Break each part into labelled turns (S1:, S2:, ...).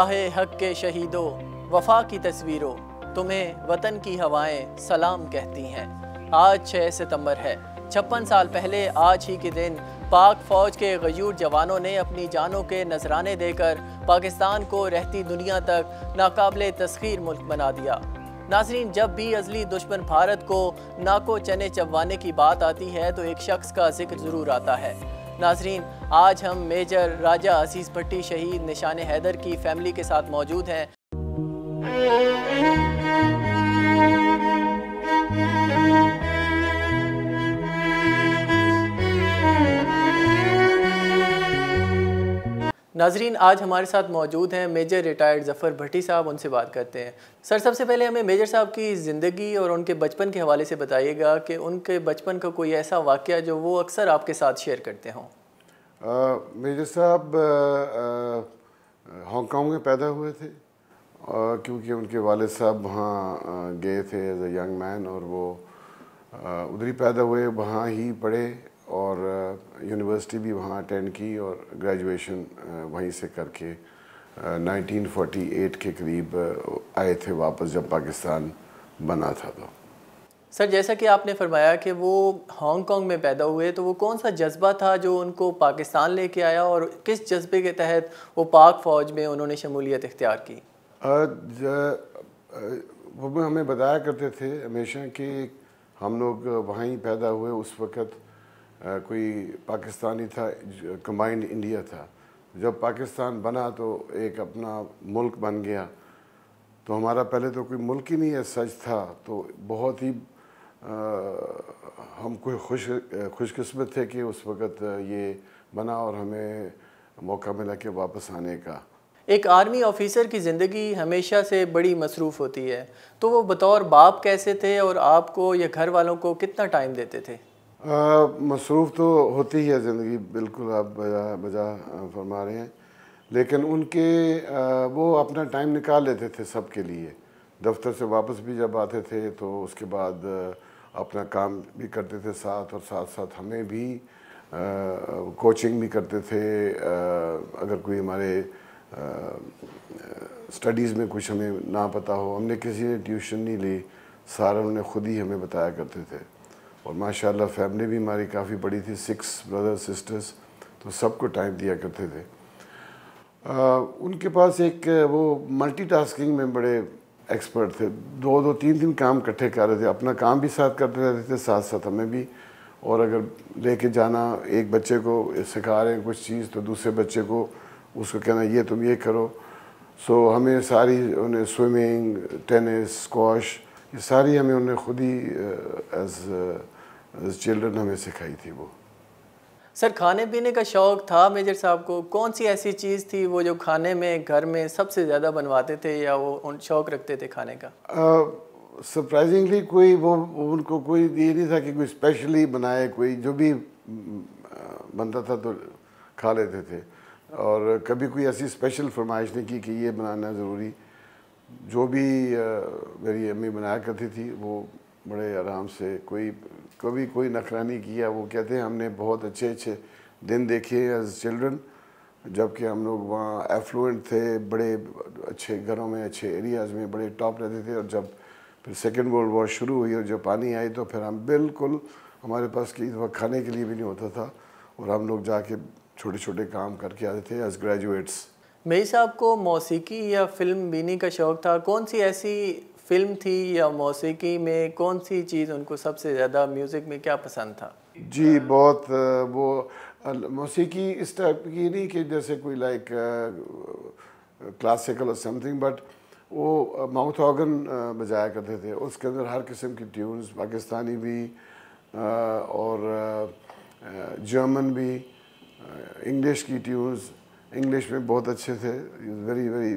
S1: راہ حق کے شہیدوں وفا کی تصویروں تمہیں وطن کی ہوائیں سلام کہتی ہیں۔ آج 6 ستمبر ہے۔ 56 سال پہلے آج ہی کے دن پاک فوج کے غیور جوانوں نے اپنی جانوں کے نذرانے دے کر پاکستان کو رہتی دنیا تک ناقابل تسخیر ملک بنا دیا۔ ناظرین، جب بھی ازلی دشمن بھارت کو ناکو چنے چبوانے کی بات آتی ہے تو ایک شخص کا ذکر ضرور آتا ہے۔ ناظرین، آج ہم میجر راجہ عزیز بھٹی شہید نشان حیدر کی فیملی کے ساتھ موجود ہیں۔ ناظرین، آج ہمارے ساتھ موجود ہیں میجر ریٹائرڈ ظفر بھٹی صاحب، ان سے بات کرتے ہیں۔ سر، سب سے پہلے ہمیں میجر صاحب کی زندگی اور ان کے بچپن کے حوالے سے بتائیے گا کہ ان کے بچپن کا کوئی ایسا واقعہ جو وہ اکثر آپ کے ساتھ شیئر کرتے ہوں۔
S2: میجر صاحب ہانگ کانگ میں پیدا ہوئے تھے کیونکہ ان کے والد صاحب وہاں گئے تھے ایز اے ینگ مین، اور وہ ادھر ہی پیدا ہوئے، وہاں ہی پڑھے اور یونیورسٹی بھی وہاں اٹینڈ کی اور گریجویشن وہیں سے کر کے 1948 کے قریب آئے تھے واپس جب پاکستان بنا تھا۔ تو
S1: سر، جیسا کہ آپ نے فرمایا کہ وہ ہانگ کانگ میں پیدا ہوئے، تو وہ کون سا جذبہ تھا جو ان کو پاکستان لے کے آیا اور کس جذبے کے تحت وہ پاک فوج میں انہوں نے شمولیت اختیار کی؟
S2: وہ ہمیں بتایا کرتے تھے ہمیشہ کہ ہم لوگ وہاں ہی پیدا ہوئے، اس وقت کوئی پاکستانی تھا، کمبائنڈ انڈیا تھا۔ جب پاکستان بنا تو ایک اپنا ملک بن گیا، تو ہمارا پہلے تو کوئی ملک ہی نہیں ہے سچ تھا، تو بہت ہی ہم کوئی خوش قسمت تھے کہ اس وقت یہ بنا اور ہمیں موقع ملا کہ واپس آنے کا۔
S1: ایک آرمی آفیسر کی زندگی ہمیشہ سے بڑی مصروف ہوتی ہے، تو وہ بطور باپ کیسے تھے اور آپ کو یا گھر والوں کو کتنا ٹائم دیتے تھے؟
S2: مصروف تو ہوتی ہے زندگی، بالکل آپ بجا فرما رہے ہیں، لیکن ان کے وہ اپنا ٹائم نکال لیتے تھے سب کے لیے۔ دفتر سے واپس بھی جب آتے تھے تو اس کے بعد اپنا کام بھی کرتے تھے ساتھ، اور ساتھ ساتھ ہمیں بھی کوچنگ بھی کرتے تھے۔ اگر کوئی ہمارے اسٹڈیز میں کچھ ہمیں نہ پتہ ہو، ہم نے کسی نے ٹیوشن نہیں لی، سارا انہوں نے خود ہی ہمیں بتایا کرتے تھے۔ اور ماشاءاللہ فیملی بھی ہماری کافی بڑی تھی، 6 بردر سسٹرز، تو سب کو ٹائم دیا کرتے تھے۔ ان کے پاس ایک وہ ملٹی ٹاسکنگ میں بڑے ایکسپرٹ تھے، 2 3 کام اکٹھے کر رہے تھے، اپنا کام بھی ساتھ کرتے رہتے تھے، ساتھ ساتھ ہمیں بھی۔ اور اگر لے کے جانا، ایک بچے کو سکھا رہے ہیں کچھ چیز تو دوسرے بچے کو اس کو کہنا یہ تم یہ کرو۔ سو ہمیں ساری انہیں سوئمنگ، ٹینس، اسکواش، یہ ساری ہمیں انہیں خود ہی ایز چلڈرن ہمیں سکھائی تھی وہ۔
S1: سر، کھانے پینے کا شوق تھا میجر صاحب کو، کون سی ایسی چیز تھی وہ جو کھانے میں گھر میں سب سے زیادہ بنواتے تھے یا وہ شوق رکھتے تھے کھانے کا؟
S2: سرپرائزنگلی کوئی وہ ان کو کوئی یہ نہیں تھا کہ کوئی اسپیشلی بنائے، کوئی جو بھی بنتا تھا تو کھا لیتے تھے، اور کبھی کوئی ایسی اسپیشل فرمائش نہیں کی کہ یہ بنانا ضروری۔ جو بھی میری امی بنایا کرتی تھی وہ بڑے آرام سے، کبھی کوئی نخرہ نہیں کیا۔ وہ کہتے ہیں ہم نے بہت اچھے دن دیکھے ایز چلڈرن، جب کہ ہم لوگ وہاں ایفلوئنٹ تھے، بڑے اچھے گھروں میں، اچھے ایریاز میں بڑے ٹاپ رہتے تھے۔ اور جب پھر سیکنڈ ورلڈ وار شروع ہوئی اور جب پانی آئی تو پھر ہم بالکل، ہمارے پاس کئی دفعہ کھانے کے لیے بھی نہیں ہوتا تھا، اور ہم لوگ جا کے چھوٹے چھوٹے کام کر کے آتے تھے ایز گریجویٹس۔
S1: میجر صاحب کو موسیقی یا فلم بینی کا شوق تھا، کون سی ایسی فلم تھی یا موسیقی میں کون سی چیز ان کو سب سے زیادہ، میوزک میں کیا پسند تھا؟
S2: جی بہت، وہ موسیقی اس ٹائپ کی نہیں کہ جیسے کوئی لائک کلاسیکل اور سم تھنگ، بٹ وہ ماؤتھ آرگن بجایا کرتے تھے، اس کے اندر ہر قسم کی ٹیونز، پاکستانی بھی اور جرمن بھی، انگلش کی ٹیونز، انگلش میں بہت اچھے تھے، very very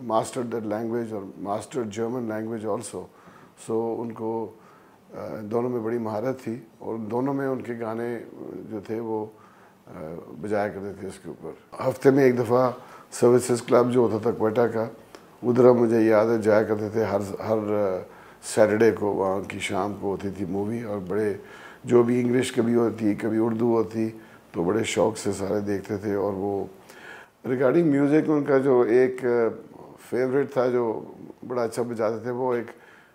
S2: master that language اور ماسٹر جرمن لینگویج آلسو۔ سو ان کو دونوں میں بڑی مہارت تھی، اور دونوں میں ان کے گانے جو تھے وہ بجایا کرتے تھے اس کے اوپر۔ ہفتے میں ایک دفعہ سروسز کلب جو ہوتا تھا کوئٹہ کا، ادھر مجھے یاد ہے جایا کرتے تھے ہر سیٹرڈے کو، وہاں کی شام کو ہوتی تھی مووی، اور بڑے جو بھی انگلش کبھی ہوتی کبھی اردو ہوتی تو بڑے شوق سے سارے دیکھتے تھے۔ اور وہ ریگارڈنگ میوزک ان کا جو ایک فیوریٹ تھا جو بڑا اچھا بجاتے تھے، وہ ایک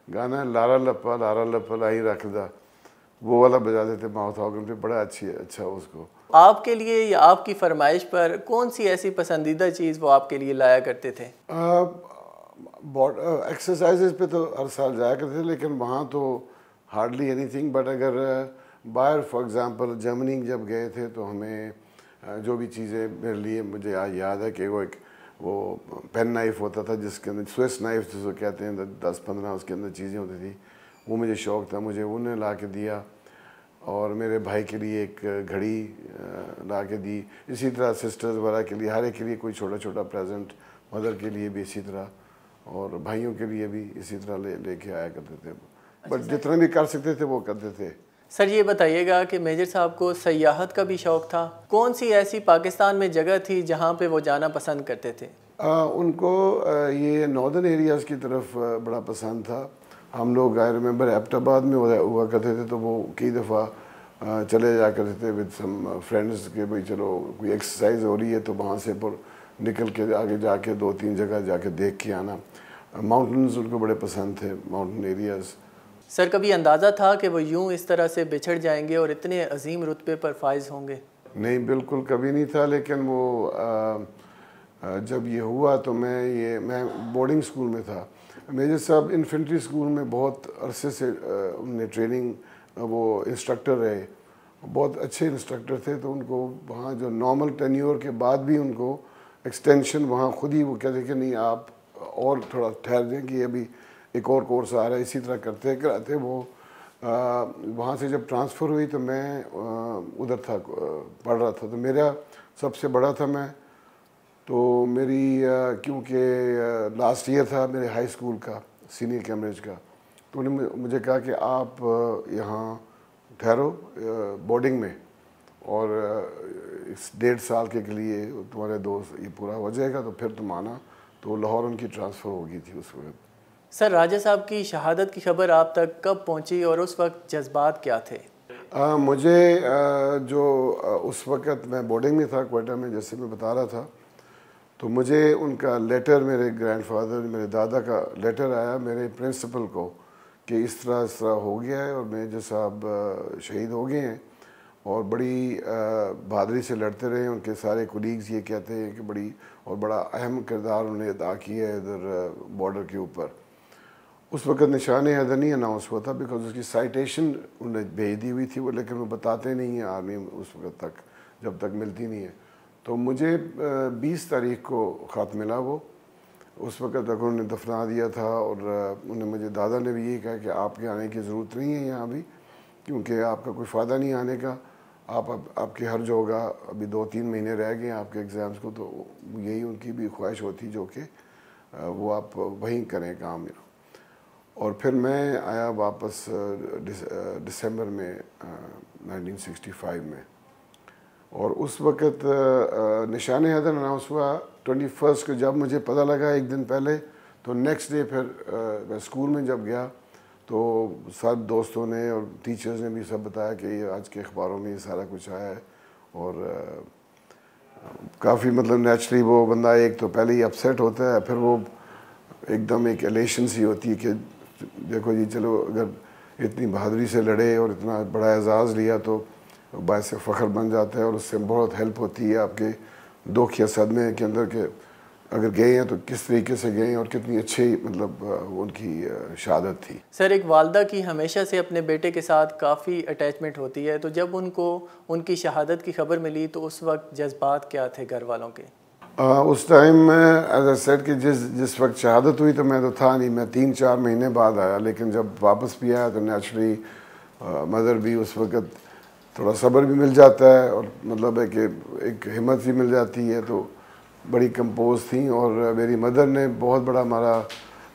S2: گانا ہے لارا لپا لائی رکھ دا، وہ والا بجاتے تھے ماؤتھ آرگن پہ، بڑا اچھا اس کو۔
S1: آپ کے لیے یا آپ کی فرمائش پر کون سی ایسی پسندیدہ چیز وہ آپ کے لیے لایا کرتے تھے؟
S2: ایکسرسائزز پہ تو ہر سال جایا کرتے تھے، لیکن وہاں تو ہارڈلی اینی تھنگ، بٹ اگر باہر فار ایگزامپل جرمنی جب گئے تھے تو ہمیں جو بھی چیزیں میرے لیے، مجھے یاد ہے کہ وہ پین نائف ہوتا تھا جس کے اندر سوئس نائف جس کو کہتے ہیں، 10-15 اس کے اندر چیزیں ہوتی تھی، وہ مجھے شوق تھا، مجھے انہیں لا کے دیا، اور میرے بھائی کے لیے ایک گھڑی لا کے دی، اسی طرح سسٹرز وغیرہ کے لیے ہر ایک کے لیے کوئی چھوٹا چھوٹا پریزنٹ، مدر کے لیے بھی اسی طرح، اور بھائیوں کے لیے بھی اسی طرح لے کے آیا کرتے تھے، بٹ جتنا بھی کر سکتے تھے وہ کرتے تھے۔
S1: سر یہ بتائیے گا کہ میجر صاحب کو سیاحت کا بھی شوق تھا، کون سی ایسی پاکستان میں جگہ تھی جہاں پہ وہ جانا پسند کرتے تھے؟
S2: ان کو یہ ناردرن ایریاز کی طرف بڑا پسند تھا۔ ہم لوگ آئی ریمبر ایبٹ آباد میں ہوا کرتے تھے، تو وہ کئی دفعہ چلے جا کرتے تھے ود سم فرینڈز کے، بھائی چلو کوئی ایکسرسائز ہو رہی ہے تو وہاں سے نکل کے آگے جا کے 2-3 جگہ جا کے دیکھ کے آنا۔ ماؤنٹنز ان کو بڑے پسند تھے، ماؤنٹن ایریاز۔
S1: سر کبھی اندازہ تھا کہ وہ یوں اس طرح سے بچھڑ جائیں گے اور اتنے عظیم رتبے پر فائز ہوں گے؟
S2: نہیں، بالکل کبھی نہیں تھا، لیکن وہ جب یہ ہوا تو میں بورڈنگ اسکول میں تھا۔ میجر صاحب انفینٹری اسکول میں بہت عرصے سے ان نے ٹریننگ، وہ انسٹرکٹر رہے، بہت اچھے انسٹرکٹر تھے، تو ان کو وہاں جو نارمل ٹینیور کے بعد بھی ان کو ایکسٹینشن وہاں خود ہی وہ کہتے کہ نہیں آپ اور تھوڑا ٹھہر دیں کہ ابھی ایک اور کورس آ رہا ہے، اسی طرح کرتے کراتے وہ وہاں سے جب ٹرانسفر ہوئی تو میں ادھر تھا، پڑھ رہا تھا، تو میرا سب سے بڑا تھا میں، تو میری کیونکہ لاسٹ ایئر تھا میرے ہائی اسکول کا، سینئر کیمبرج کا، تو انہوں نے مجھے کہا کہ آپ یہاں ٹھہرو بورڈنگ میں، اور اس 1.5 سال کے لیے تمہارے دوست یہ پورا ہو جائے گا تو پھر تم آنا، تو لاہور ان کی ٹرانسفر ہو گئی تھی اس وقت۔
S1: سر راجہ صاحب کی شہادت کی خبر آپ تک کب پہنچی اور اس وقت جذبات کیا تھے؟
S2: مجھے جو اس وقت میں بورڈنگ میں تھا کوئٹہ میں، جیسے میں بتا رہا تھا، تو مجھے ان کا لیٹر، میرے گرینڈ فادر، میرے دادا کا لیٹر آیا میرے پرنسپل کو کہ اس طرح ہو گیا ہے اور میجر صاحب شہید ہو گئے ہیں، اور بڑی بہادری سے لڑتے رہے، ان کے سارے کولیگز یہ کہتے ہیں کہ بڑی اور بڑا اہم کردار انہوں نے ادا کیا ہے ادھر بارڈر کے اوپر۔ اس وقت نشان حیدر نہیں اناؤنس ہوا تھا، بیکاز اس کی سائٹیشن انہوں نے بھیج دی ہوئی تھی وہ، لیکن وہ بتاتے نہیں ہیں آرمی اس وقت تک، جب تک ملتی نہیں ہے۔ تو مجھے 20 تاریخ کو خط ملا، وہ اس وقت تک انہوں نے دفنا دیا تھا، اور انہوں نے مجھے، دادا نے بھی یہی کہا کہ آپ کے آنے کی ضرورت نہیں ہے یہاں بھی، کیونکہ آپ کا کوئی فائدہ نہیں آنے کا، آپ کے ہر جو ہوگا، ابھی 2-3 مہینے رہ گئے ہیں آپ کے ایگزامس کو، تو یہی ان کی بھی خواہش ہوتی جو کہ وہ آپ وہیں کریں کام۔ اور پھر میں آیا واپس دسمبر میں 1965 میں، اور اس وقت نشان حیدر اناؤنس ہوا 21 کو، جب مجھے پتہ لگا ایک دن پہلے، تو نیکسٹ ڈے پھر میں اسکول میں جب گیا تو سب دوستوں نے اور ٹیچرز نے بھی سب بتایا کہ یہ آج کے اخباروں میں یہ سارا کچھ آیا ہے، اور کافی مطلب نیچرلی وہ بندہ ایک تو پہلے ہی اپسیٹ ہوتا ہے، پھر وہ ایک دم ایک ایلیشن سی ہوتی ہے کہ دیکھو جی چلو اگر اتنی بہادری سے لڑے اور اتنا بڑا اعزاز لیا تو باعث فخر بن جاتا ہے، اور اس سے بہت ہیلپ ہوتی ہے آپ کے دکھ یا صدمے کے اندر کہ اگر گئے ہیں تو کس طریقے سے گئے ہیں اور کتنی اچھی مطلب ان کی شہادت تھی۔
S1: سر ایک والدہ کی ہمیشہ سے اپنے بیٹے کے ساتھ کافی اٹیچمنٹ ہوتی ہے، تو جب ان کو ان کی شہادت کی خبر ملی تو اس وقت جذبات کیا تھے گھر والوں کے؟
S2: اس ٹائم ایز اے سیٹ کہ جس وقت شہادت ہوئی تو میں تو تھا نہیں، میں 3-4 مہینے بعد آیا، لیکن جب واپس بھی آیا تو نیچرلی مدر بھی اس وقت تھوڑا صبر بھی مل جاتا ہے، اور مطلب ہے کہ ایک ہمت بھی مل جاتی ہے، تو بڑی کمپوز تھیں، اور میری مدر نے بہت بڑا ہمارا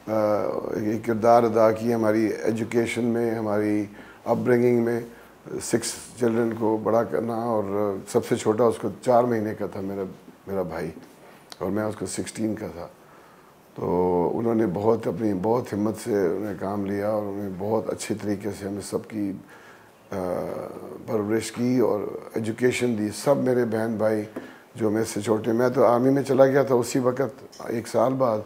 S2: ایک کردار ادا کیا ہماری ایجوکیشن میں، ہماری اپ برنگنگ میں، 6 چلڈرن کو بڑا کرنا، اور سب سے چھوٹا اس کو 4 مہینے کا تھا میرا بھائی، اور میں اس کو 16 کا تھا، تو انہوں نے بہت ہمت سے انہیں کام لیا، اور انہیں بہت اچھے طریقے سے ہمیں سب کی پرورش کی اور ایجوکیشن دی، سب میرے بہن بھائی جو میں سے چھوٹے. میں تو آرمی میں چلا گیا تھا اسی وقت 1 سال بعد.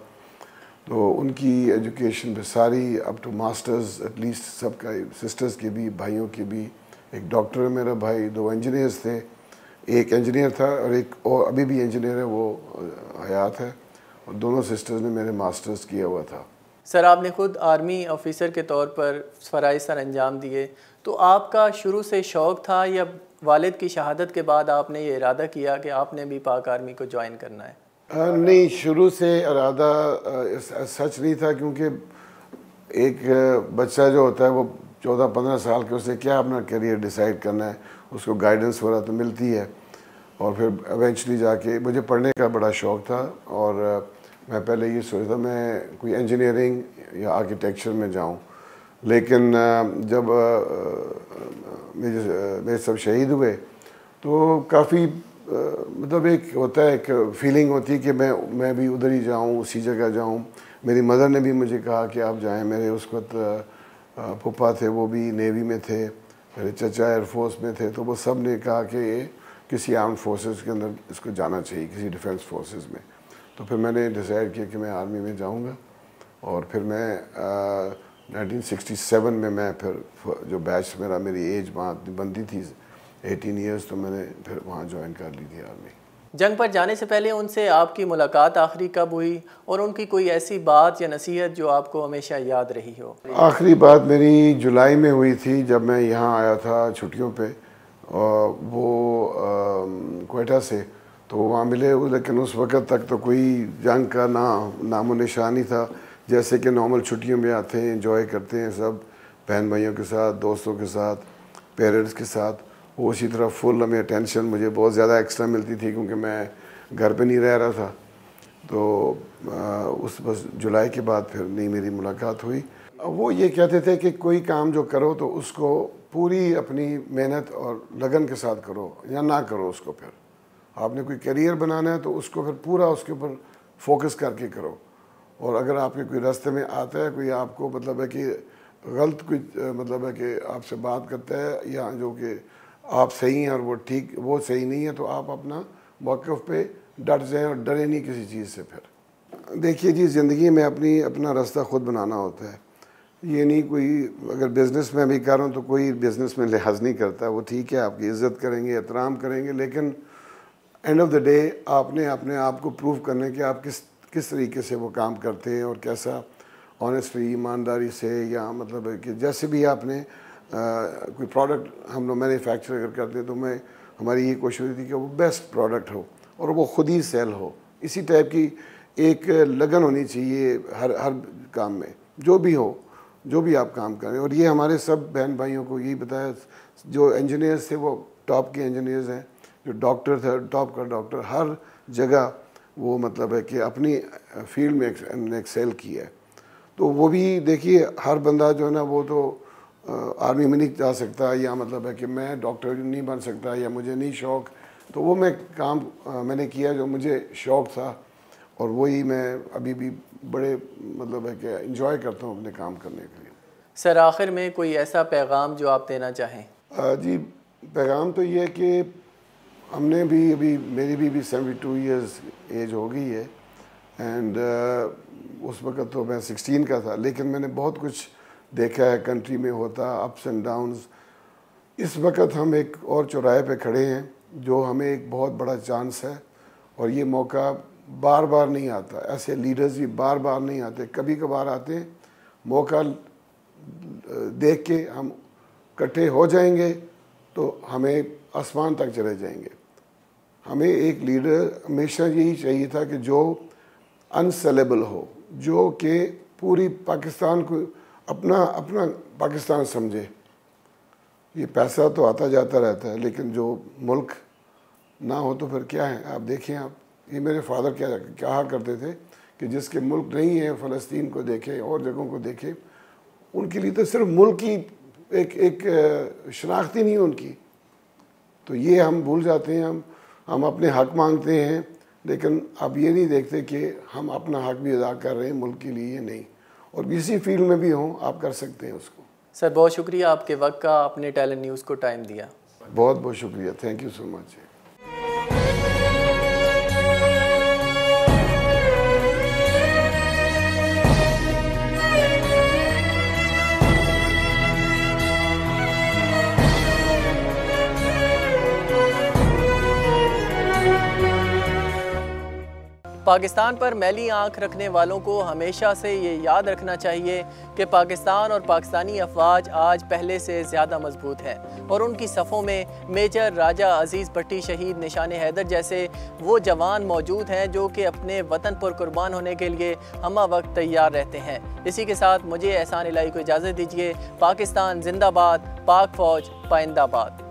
S2: تو ان کی ایجوکیشن پہ ساری up to masters at least سب کا, سسٹرز کی بھی, بھائیوں کی بھی. ایک ڈاکٹر ہے میرا بھائی, 2 انجینئرز تھے, ایک انجینئر تھا اور ایک اور ابھی بھی انجینئر ہے, وہ حیات ہے, اور دونوں سسٹرز نے میرے ماسٹرز کیا ہوا تھا.
S1: سر آپ نے خود آرمی آفیسر کے طور پر فرائض سر انجام دیے, تو آپ کا شروع سے شوق تھا یا والد کی شہادت کے بعد آپ نے یہ ارادہ کیا کہ آپ نے بھی پاک آرمی کو جوائن کرنا ہے؟
S2: نہیں, شروع سے ارادہ سچ نہیں تھا, کیونکہ ایک بچہ جو ہوتا ہے وہ 14-15 سال کے, اسے کیا اپنا کیریئر ڈیسائیڈ کرنا ہے, اس کو گائیڈنس وغیرہ تو ملتی ہے. اور پھر ایونچولی جا کے مجھے پڑھنے کا بڑا شوق تھا, اور میں پہلے یہ سوچا تھا میں کوئی انجینئرنگ یا آرکیٹیکچر میں جاؤں. لیکن جب میرے سب شہید ہوئے تو کافی مطلب ایک ہوتا ہے, ایک فیلنگ ہوتی ہے کہ میں بھی ادھر ہی جاؤں, اسی جگہ جاؤں. میری مدر نے بھی مجھے کہا کہ آپ جائیں. میرے اس وقت پھپھا تھے, وہ بھی نیوی میں تھے, میرے چچا ایئر فورس میں تھے, تو وہ سب نے کہا کہ یہ کسی آرم فورسز کے اندر اس کو جانا چاہیے, کسی ڈیفینس فورسز میں. تو پھر میں نے ڈیسائیڈ کیا کہ میں آرمی میں جاؤں گا. اور پھر میں 1967 میں پھر جو بیچ میری ایج وہاں بنتی تھی 18 ایئرس, تو میں نے پھر وہاں جوائن کر لی تھی آرمی.
S1: جنگ پر جانے سے پہلے ان سے آپ کی ملاقات آخری کب ہوئی, اور ان کی کوئی ایسی بات یا نصیحت جو آپ کو ہمیشہ یاد رہی ہو؟
S2: آخری بات میری جولائی میں ہوئی تھی, جب میں یہاں آیا تھا چھٹیوں پہ, وہ کوئٹہ سے. تو وہاں ملے, لیکن اس وقت تک تو کوئی جنگ کا نام و نشان نہیں تھا. جیسے کہ نارمل چھٹیوں میں آتے ہیں, انجوائے کرتے ہیں سب بہن بھائیوں کے ساتھ, دوستوں کے ساتھ, پیرنٹس کے ساتھ. وہ اسی طرح فل ہمیں اٹینشن مجھے بہت زیادہ ایکسٹرا ملتی تھی, کیونکہ میں گھر پہ نہیں رہ رہا تھا. تو اس بس جولائی کے بعد پھر نہیں میری ملاقات ہوئی. وہ یہ کہتے تھے کہ کوئی کام جو کرو تو اس کو پوری اپنی محنت اور لگن کے ساتھ کرو, یا نہ کرو اس کو. پھر آپ نے کوئی کیریئر بنانا ہے تو اس کو پھر پورا اس کے اوپر فوکس کر کے کرو. اور اگر آپ کے کوئی راستے میں آتا ہے, کوئی آپ کو مطلب ہے کہ غلط کوئی مطلب ہے کہ آپ سے بات کرتا ہے, یا جو کہ آپ صحیح ہیں اور وہ ٹھیک وہ صحیح نہیں ہے, تو آپ اپنا موقف پہ ڈٹ جائیں اور ڈرے نہیں کسی چیز سے. پھر دیکھیے جی, زندگی میں اپنا راستہ خود بنانا ہوتا ہے. یہ نہیں کوئی, اگر بزنس میں بھی کر رہا ہوں تو کوئی بزنس میں لحاظ نہیں کرتا. وہ ٹھیک ہے, آپ کی عزت کریں گے, احترام کریں گے, لیکن اینڈ آف دا ڈے آپ نے اپنے آپ کو پروو کرنے کہ آپ کس طریقے سے وہ کام کرتے ہیں, اور کیسا آنیسٹلی, ایمانداری سے, یا مطلب ہے کہ جیسے بھی آپ نے کوئی پروڈکٹ ہم لوگ مینوفیکچر اگر کرتے ہیں, تو ہماری یہ کوشش ہوتی تھی کہ وہ بیسٹ پروڈکٹ ہو اور وہ خود ہی سیل ہو. اسی ٹائپ کی ایک لگن ہونی چاہیے ہر کام میں, جو بھی ہو, جو بھی آپ کام کریں. اور یہ ہمارے سب بہن بھائیوں کو یہی بتایا. جو انجینئرز تھے وہ ٹاپ کے انجینئرز ہیں, جو ڈاکٹر تھے ٹاپ کا ڈاکٹر. ہر جگہ وہ مطلب ہے کہ اپنی فیلڈ میں ایکسیل کیا ہے. تو وہ بھی دیکھیے, ہر بندہ جو ہے نا وہ تو آرمی میں نہیں جا سکتا, یا مطلب ہے کہ میں ڈاکٹر نہیں بن سکتا, یا مجھے نہیں شوق. تو وہ کام میں نے کیا جو مجھے شوق تھا, اور وہی میں ابھی بھی بڑے مطلب ہے کہ انجوائے کرتا ہوں اپنے کام کرنے کے لیے.
S1: سر آخر میں کوئی ایسا پیغام جو آپ دینا چاہیں؟
S2: جی, پیغام تو یہ ہے کہ ہم نے بھی ابھی میری بھی 72 ایئرز ایج ہو گئی ہے, اینڈ اس وقت تو میں 16 کا تھا, لیکن میں نے بہت کچھ دیکھا ہے کنٹری میں ہوتا, اپس اینڈ ڈاؤنز. اس وقت ہم ایک اور چوراہے پہ کھڑے ہیں جو ہمیں ایک بہت بڑا چانس ہے, اور یہ موقع بار بار نہیں آتا. ایسے لیڈرز بھی بار بار نہیں آتے, کبھی کبھار آتے ہیں. موقع دیکھ کے ہم اکٹھے ہو جائیں گے تو ہمیں آسمان تک چلے جائیں گے. ہمیں ایک لیڈر ہمیشہ یہی چاہیے تھا کہ جو انسیلیبل ہو, جو کہ پوری پاکستان کو اپنا پاکستان سمجھے. یہ پیسہ تو آتا جاتا رہتا ہے, لیکن جو ملک نہ ہو تو پھر کیا ہے. آپ دیکھیں, یہ میرے فادر کہا کرتے تھے کہ جس کے ملک نہیں ہے, فلسطین کو دیکھے, اور جگہوں کو دیکھے. ان کے لیے تو صرف ملک کی ایک شناخت ہی نہیں ہے ان کی. تو یہ ہم بھول جاتے ہیں. ہم اپنے حق مانگتے ہیں, لیکن اب یہ نہیں دیکھتے کہ ہم اپنا حق بھی ادا کر رہے ہیں ملک کے لیے نہیں. اور کسی فیلڈ میں بھی ہوں آپ کر سکتے ہیں اس کو.
S1: سر بہت شکریہ آپ کے وقت کا, اپنے ٹیلنٹ نیوز کو ٹائم دیا.
S2: بہت بہت شکریہ, تھینک یو سو مچ.
S1: پاکستان پر میلی آنکھ رکھنے والوں کو ہمیشہ سے یہ یاد رکھنا چاہیے کہ پاکستان اور پاکستانی افواج آج پہلے سے زیادہ مضبوط ہیں اور ان کی صفوں میں میجر راجہ عزیز بھٹی شہید نشان حیدر جیسے وہ جوان موجود ہیں جو کہ اپنے وطن پر قربان ہونے کے لیے ہمہ وقت تیار رہتے ہیں۔ اسی کے ساتھ مجھے احسان الہی کو اجازت دیجیے۔ پاکستان زندہ باد، پاک فوج پائندہ باد۔